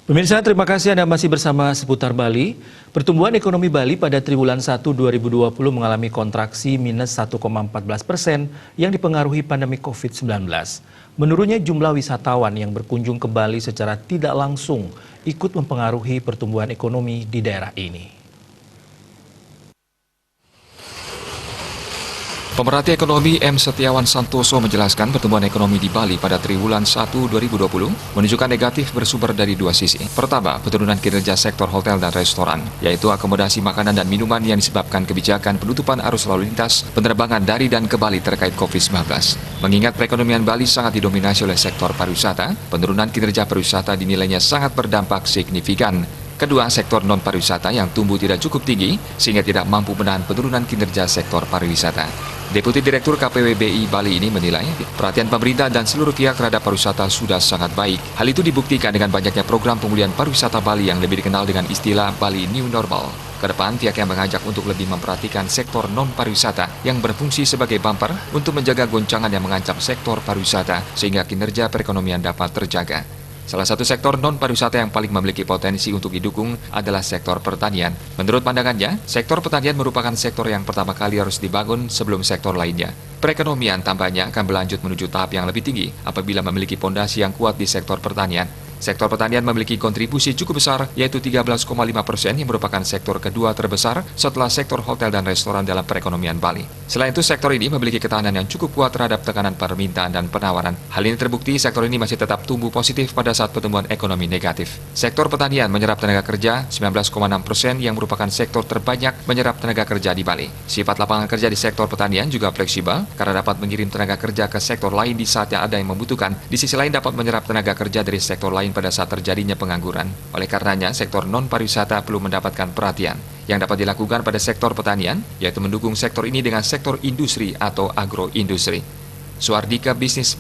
Pemirsa, terima kasih Anda masih bersama Seputar Bali. Pertumbuhan ekonomi Bali pada triwulan 1 2020 mengalami kontraksi minus 1,14% yang dipengaruhi pandemi COVID-19. Menurutnya jumlah wisatawan yang berkunjung ke Bali secara tidak langsung ikut mempengaruhi pertumbuhan ekonomi di daerah ini. Pemerhati ekonomi M. Setiawan Santoso menjelaskan pertumbuhan ekonomi di Bali pada triwulan 1 2020 menunjukkan negatif bersumber dari dua sisi. Pertama, penurunan kinerja sektor hotel dan restoran, yaitu akomodasi makanan dan minuman yang disebabkan kebijakan penutupan arus lalu lintas penerbangan dari dan ke Bali terkait COVID-19. Mengingat perekonomian Bali sangat didominasi oleh sektor pariwisata, penurunan kinerja pariwisata dinilainya sangat berdampak signifikan. Kedua, sektor non-pariwisata yang tumbuh tidak cukup tinggi sehingga tidak mampu menahan penurunan kinerja sektor pariwisata. Deputi Direktur KPWBI Bali ini menilai perhatian pemerintah dan seluruh pihak terhadap pariwisata sudah sangat baik. Hal itu dibuktikan dengan banyaknya program pemulihan pariwisata Bali yang lebih dikenal dengan istilah Bali New Normal. Kedepan, pihaknya mengajak untuk lebih memperhatikan sektor non-pariwisata yang berfungsi sebagai bumper untuk menjaga goncangan yang mengancam sektor pariwisata sehingga kinerja perekonomian dapat terjaga. Salah satu sektor non-pariwisata yang paling memiliki potensi untuk didukung adalah sektor pertanian. Menurut pandangannya, sektor pertanian merupakan sektor yang pertama kali harus dibangun sebelum sektor lainnya. Perekonomian tampaknya akan berlanjut menuju tahap yang lebih tinggi apabila memiliki pondasi yang kuat di sektor pertanian. Sektor pertanian memiliki kontribusi cukup besar, yaitu 13,5% yang merupakan sektor kedua terbesar setelah sektor hotel dan restoran dalam perekonomian Bali. Selain itu, sektor ini memiliki ketahanan yang cukup kuat terhadap tekanan permintaan dan penawaran. Hal ini terbukti sektor ini masih tetap tumbuh positif pada saat pertumbuhan ekonomi negatif. Sektor pertanian menyerap tenaga kerja 19,6% yang merupakan sektor terbanyak menyerap tenaga kerja di Bali. Sifat lapangan kerja di sektor pertanian juga fleksibel karena dapat mengirim tenaga kerja ke sektor lain di saat yang ada yang membutuhkan. Di sisi lain dapat menyerap tenaga kerja dari sektor lain pada saat terjadinya pengangguran. Oleh karenanya, sektor non-pariwisata perlu mendapatkan perhatian. Yang dapat dilakukan pada sektor pertanian, yaitu mendukung sektor ini dengan sektor industri atau agroindustri. Suardika Bisnis